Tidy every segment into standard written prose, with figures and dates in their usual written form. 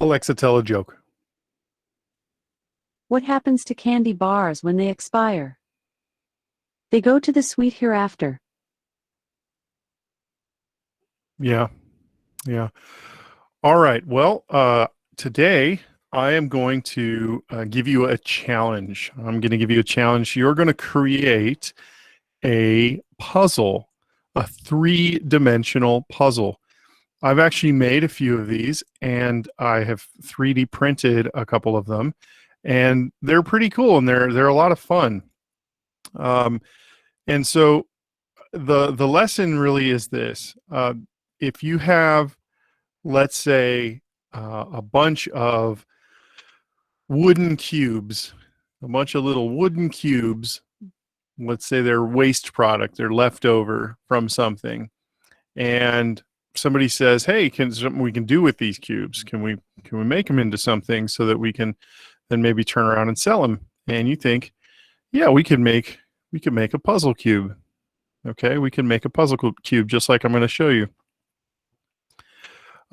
Alexa, tell a joke. What happens to candy bars when they expire? They go to the sweet hereafter. Yeah, yeah. All right. Well, today I am going to give you a challenge. I'm going to give you a challenge. You're going to create a puzzle, a three-dimensional puzzle. I've actually made a few of these, and I have 3D printed a couple of them, and they're pretty cool, and they're a lot of fun. Um, and so the lesson really is this: if you have, let's say, a bunch of wooden cubes, a bunch of little wooden cubes. Let's say they're waste product, they're leftover from something, and somebody says, "Hey, can something we can do with these cubes? Can we make them into something so that we can then maybe turn around and sell them?" And you think, "Yeah, we could make a puzzle cube." Okay, we can make a puzzle cube just like I'm going to show you.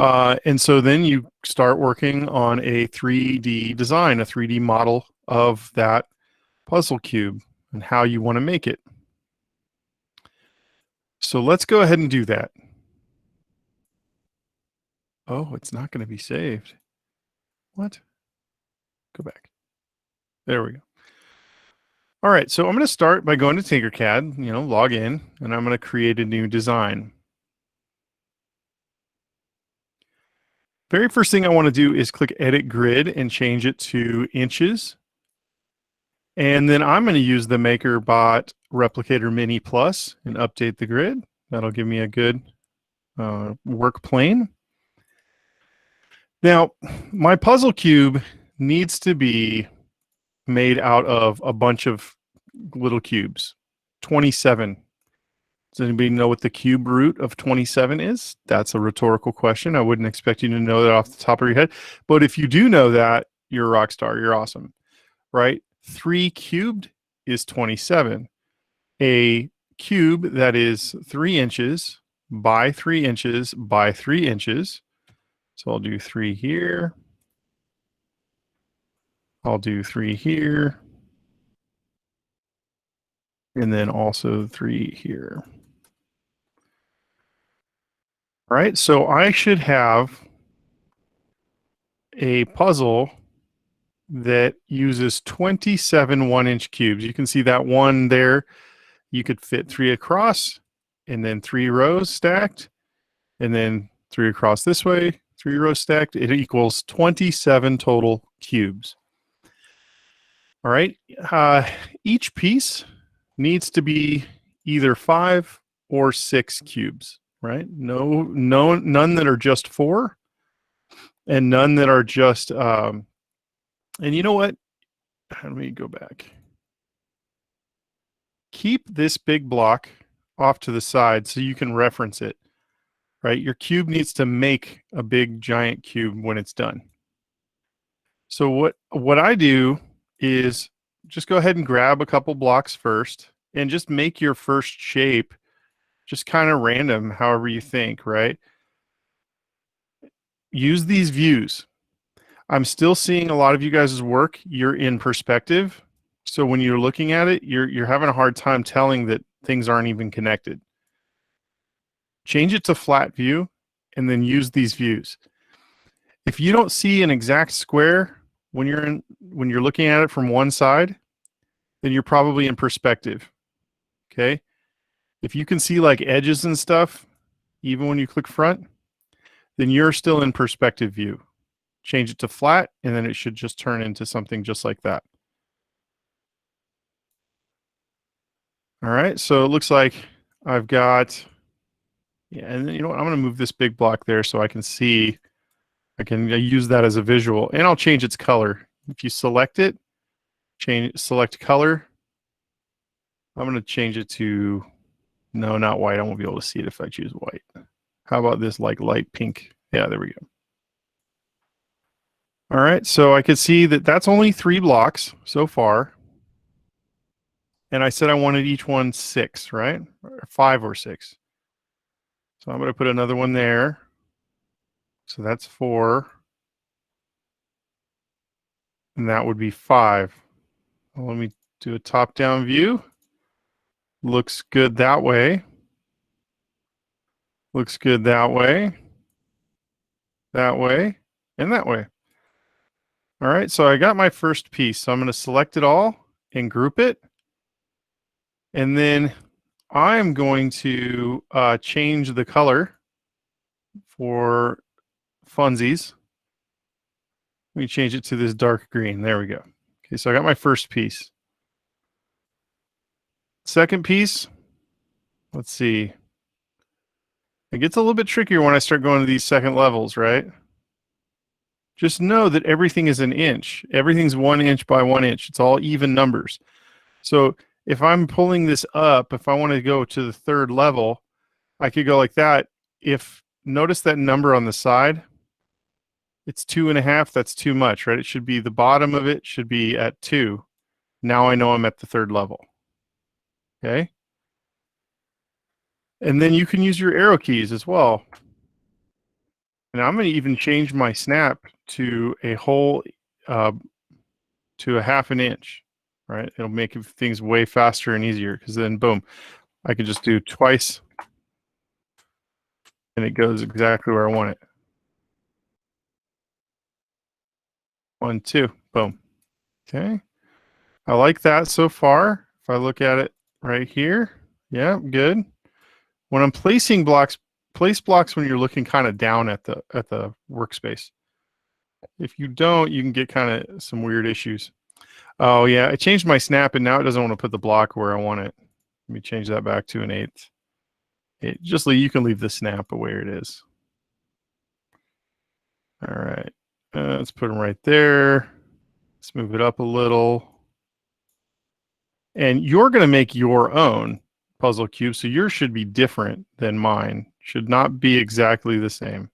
And so then you start working on a 3D design, a 3D model of that puzzle cube and how you want to make it. So let's go ahead and do that. Oh, it's not going to be saved. What? Go back. There we go. All right, so I'm going to start by going to Tinkercad, log in, and I'm going to create a new design. Very first thing I want to do is click Edit Grid and change it to inches. And then I'm going to use the MakerBot Replicator Mini Plus and update the grid. That'll give me a good work plane. Now, my puzzle cube needs to be made out of a bunch of little cubes. 27. Does anybody know what the cube root of 27 is? That's a rhetorical question. I wouldn't expect you to know that off the top of your head. But if you do know that, you're a rock star. You're awesome, right? 3 cubed is 27. A cube that is 3 inches by 3 inches by 3 inches. So I'll do 3 here. I'll do 3 here. And then also 3 here. All right, so I should have a puzzle that uses 27 1-inch cubes. You can see that one there. You could fit 3 across and then 3 rows stacked, and then 3 across this way, 3 rows stacked. It equals 27 total cubes. All right, each piece needs to be either 5 or 6 cubes, right? None that are just 4, and none that are just and you know what? Let me go back. Keep this big block off to the side so you can reference it, right? Your cube needs to make a big giant cube when it's done. So what I do is just go ahead and grab a couple blocks first and just make your first shape just kind of random, however you think, right? Use these views. I'm still seeing a lot of you guys' work. You're in perspective. So when you're looking at it, you're having a hard time telling that things aren't even connected. Change it to flat view and then use these views. If you don't see an exact square when you're looking at it from one side, then you're probably in perspective. Okay? If you can see like edges and stuff, even when you click front, then you're still in perspective view. Change it to flat, and then it should just turn into something just like that. All right, so it looks like I've got, yeah, and you know what, I'm going to move this big block there so I can see, I can use that as a visual, and I'll change its color. If you select it, select color, I'm going to change it to, no, not white. I won't be able to see it if I choose white. How about this like light pink? Yeah, there we go. All right, so I could see that that's only 3 blocks so far. And I said I wanted each one 6, right? Or 5 or 6. So I'm going to put another one there. So that's 4. and that would be 5. Well, let me do a top-down view. Looks good that way. Looks good that way, and that way. All right, so I got my first piece. So I'm going to select it all and group it. And then I'm going to change the color for funsies. Let me change it to this dark green. There we go. Okay, so I got my first piece. Second piece, let's see. It gets a little bit trickier when I start going to these second levels, right? Just know that everything is an inch. Everything's 1 inch by 1 inch. It's all even numbers. So if I'm pulling this up, if I want to go to the third level, I could go like that. If notice that number on the side, it's 2.5. That's too much, right? It should be the bottom of it should be at 2. Now I know I'm at the third level. Okay. And then you can use your arrow keys as well. And I'm going to even change my snap to a whole, to a 1/2 inch, right? It'll make things way faster and easier because then boom, I can just do twice and it goes exactly where I want it. 1, 2, boom. Okay. I like that so far. If I look at it right here, yeah, good. When I'm placing blocks, place blocks when you're looking kind of down at the workspace. If you don't, you can get kind of some weird issues. Oh yeah, I changed my snap and now it doesn't want to put the block where I want it. Let me change that back to 1/8. You can leave the snap where it is. All right, let's put them right there. Let's move it up a little. And you're going to make your own puzzle cube, so yours should be different than mine. Should not be exactly the same.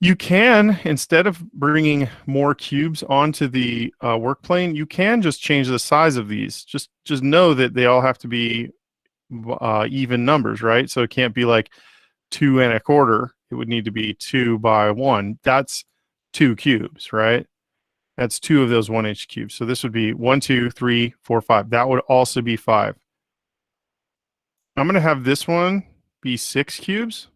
You can, instead of bringing more cubes onto the work plane, you can just change the size of these. Just know that they all have to be even numbers, right? So it can't be like 2 1/4. It would need to be 2 by 1. That's 2 cubes, right? That's 2 of those 1 inch cubes. So this would be 1, 2, 3, 4, 5. That would also be 5. I'm going to have this one be 6 cubes.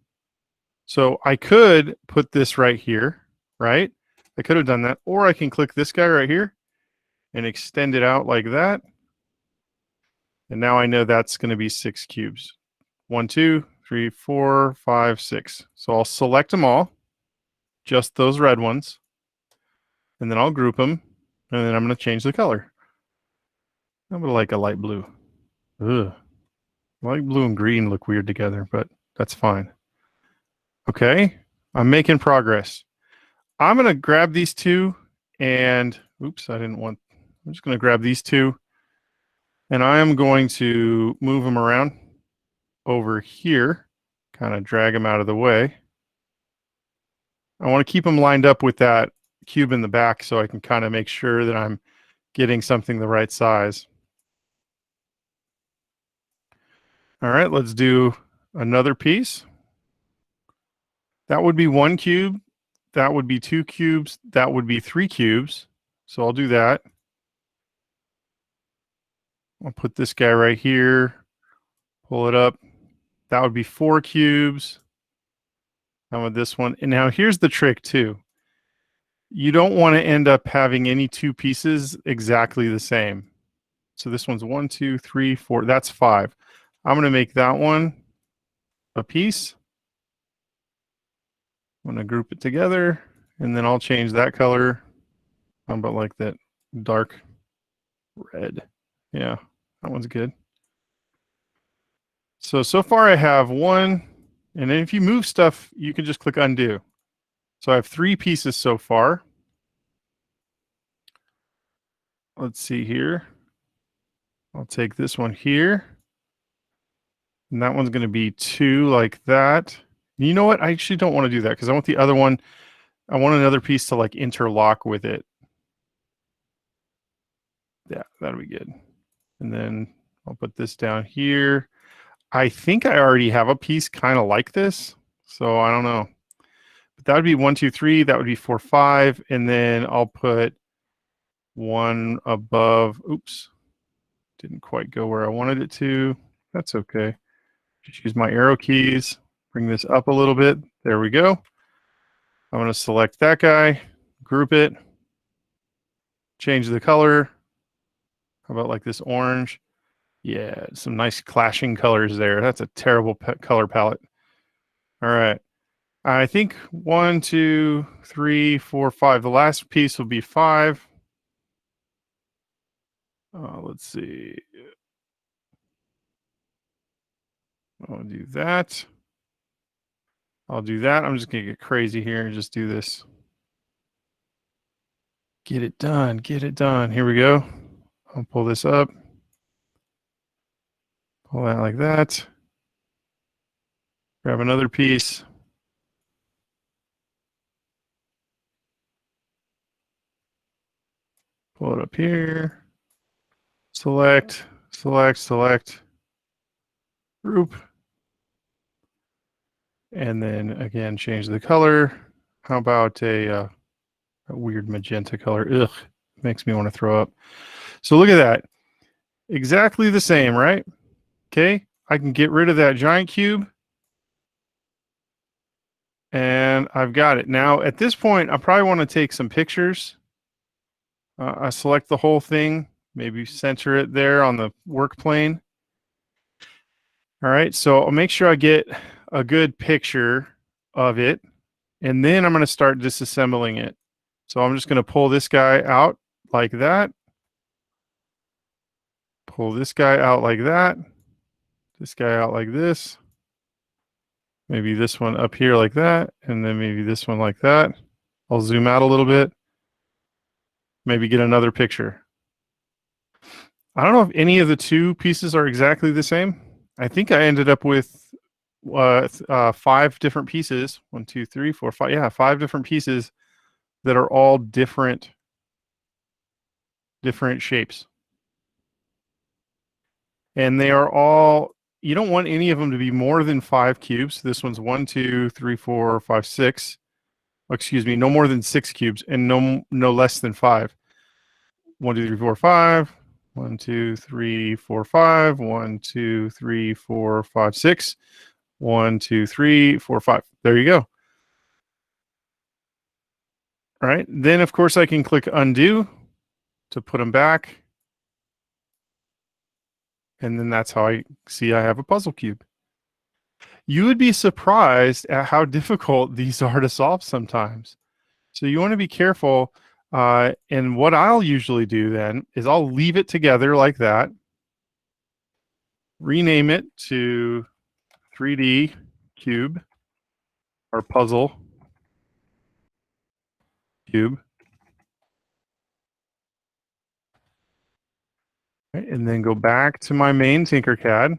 So I could put this right here, right? I could have done that. Or I can click this guy right here and extend it out like that. And now I know that's going to be 6 cubes. 1, 2, 3, 4, 5, 6. So I'll select them all, just those red ones. And then I'll group them. And then I'm going to change the color. I'm going to like a light blue. Ugh. Light blue and green look weird together, but that's fine. Okay, I'm making progress. I'm going to grab these two and, oops, I'm just going to grab these two and I am going to move them around over here, kind of drag them out of the way. I want to keep them lined up with that cube in the back so I can kind of make sure that I'm getting something the right size. All right, let's do another piece. That would be 1 cube. That would be 2 cubes. That would be 3 cubes. So I'll do that. I'll put this guy right here, pull it up. That would be 4 cubes. Now with this one. And now here's the trick too. You don't want to end up having any 2 pieces exactly the same. So this one's 1, 2, 3, 4. That's 5. I'm going to make that one a piece. I'm going to group it together and then I'll change that color. How about like that dark red? Yeah, that one's good. So far I have 1, and then if you move stuff, you can just click undo. So I have 3 pieces so far. Let's see here. I'll take this one here. And that one's going to be 2 like that. You know what? I actually don't want to do that because I want the other one. I want another piece to like interlock with it. Yeah, that'll be good. And then I'll put this down here. I think I already have a piece kind of like this. So I don't know. that would be 1, 2, 3. That would be 4, 5. And then I'll put one above. Oops. Didn't quite go where I wanted it to. That's okay. Just use my arrow keys. Bring this up a little bit. There we go. I'm going to select that guy, group it, change the color. How about like this orange? Yeah, some nice clashing colors there. That's a terrible color palette. All right. I think 1, 2, 3, 4, 5. The last piece will be 5. Let's see. I'll do that. I'll do that. I'm just going to get crazy here and just do this. Get it done. Get it done. Here we go. I'll pull this up. Pull that like that. Grab another piece. Pull it up here. Select, select, select. Group. And then again, change the color. How about a weird magenta color? Ugh, makes me want to throw up. So look at that. Exactly the same, right? Okay, I can get rid of that giant cube. And I've got it. Now, at this point, I probably want to take some pictures. I select the whole thing, maybe center it there on the work plane. All right, so I'll make sure I get a good picture of it. And then I'm going to start disassembling it. So I'm just going to pull this guy out like that. Pull this guy out like that. This guy out like this. Maybe this one up here like that. And then maybe this one like that. I'll zoom out a little bit. Maybe get another picture. I don't know if any of the two pieces are exactly the same. I think I ended up with 5 different pieces. 1, 2, 3, 4, 5. Yeah, 5 different pieces that are all different shapes. And they are all, you don't want any of them to be more than 5 cubes. This one's 1, 2, 3, 4, 5, 6. Excuse me, no more than 6 cubes and no less than 5. 1, 2, 3, 4, 5. 1, 2, 3, 4, 5. 1, 2, 3, 4, 5, 6. 1, 2, 3, 4, 5. There you go. All right. Then, of course, I can click undo to put them back. And then that's how I see I have a puzzle cube. You would be surprised at how difficult these are to solve sometimes. So you want to be careful. And what I'll usually do then is I'll leave it together like that. Rename it to 3D cube or puzzle cube. Right, and then go back to my main Tinkercad.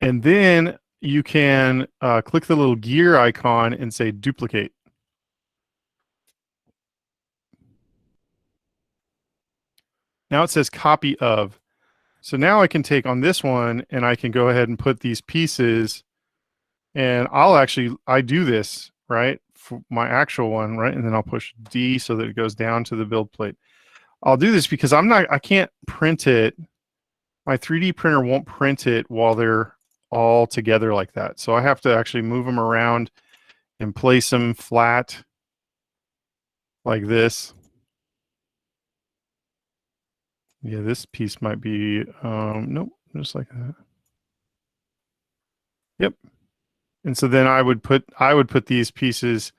And then you can click the little gear icon and say duplicate. Now it says copy of. So now I can take on this one and I can go ahead and put these pieces, and I do this, right, for my actual one, right? And then I'll push D so that it goes down to the build plate. I'll do this because I can't print it. My 3D printer won't print it while they're all together like that. So I have to actually move them around and place them flat like this. Yeah, this piece might be, nope, just like that. Yep. And so then I would put these pieces,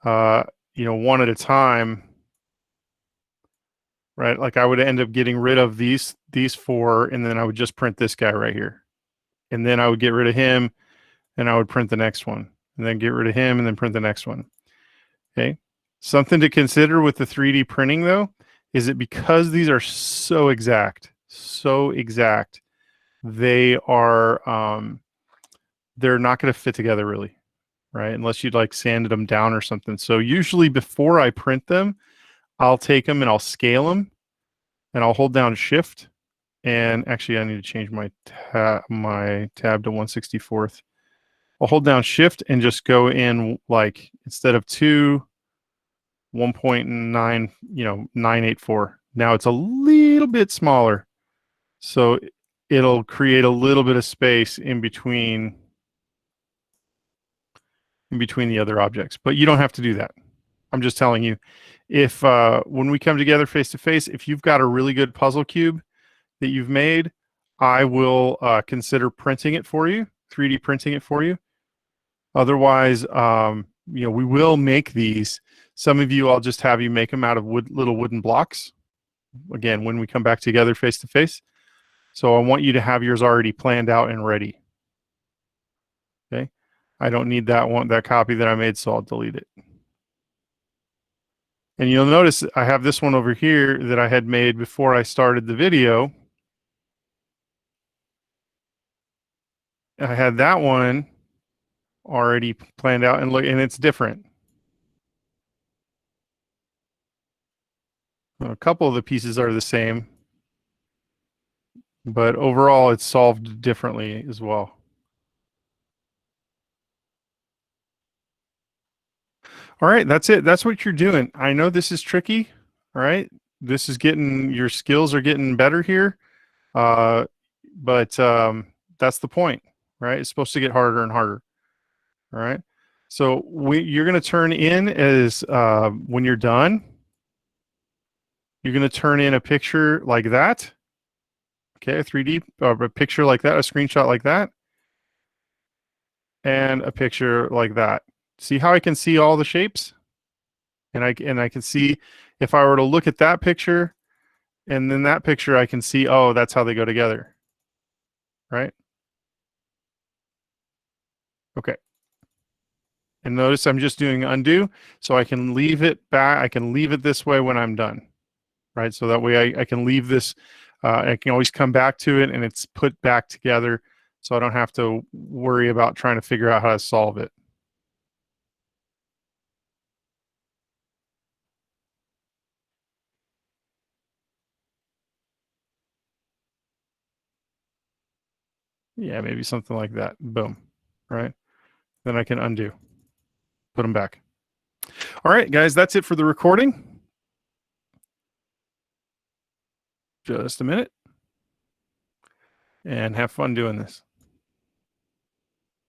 one at a time, right? Like I would end up getting rid of these 4, and then I would just print this guy right here. And then I would get rid of him, and I would print the next one, and then get rid of him, and then print the next one. Okay. Something to consider with the 3D printing, though, is that because these are so exact, they are, they're not going to fit together really, right? Unless you'd like sanded them down or something. So usually before I print them, I'll take them and I'll scale them, and I'll hold down Shift, And actually, I need to change my tab to 164th. I'll hold down Shift and just go in, like, instead of 2, 1.9, 984. Now it's a little bit smaller. So it'll create a little bit of space in between the other objects. But you don't have to do that. I'm just telling you, if when we come together face to face, if you've got a really good puzzle cube that you've made, I will consider printing it for you, 3D printing it for you. Otherwise, we will make these. Some of you, I'll just have you make them out of little wooden blocks. Again, when we come back together face to face. So I want you to have yours already planned out and ready. Okay. I don't need that copy that I made, so I'll delete it. And you'll notice I have this one over here that I had made before I started the video. I had that one already planned out, and it's different. A couple of the pieces are the same, but overall it's solved differently as well. All right, that's it. That's what you're doing. I know this is tricky. All right, this is your skills are getting better here, but that's the point, right? It's supposed to get harder and harder. All right, so you're going to turn in as when you're done. You're going to turn in a picture like that. Okay, a 3D, a picture like that, a screenshot like that, and a picture like that. See how I can see all the shapes? And I can see, if I were to look at that picture and then that picture, I can see, oh, that's how they go together. Right? Okay. And notice I'm just doing undo, so I can leave it back. I can leave it this way when I'm done. Right? So that way I can leave this, I can always come back to it and it's put back together, so I don't have to worry about trying to figure out how to solve it. Yeah, maybe something like that. Boom. Right? Then I can undo. Put them back. All right, guys, that's it for the recording. Just a minute. And have fun doing this.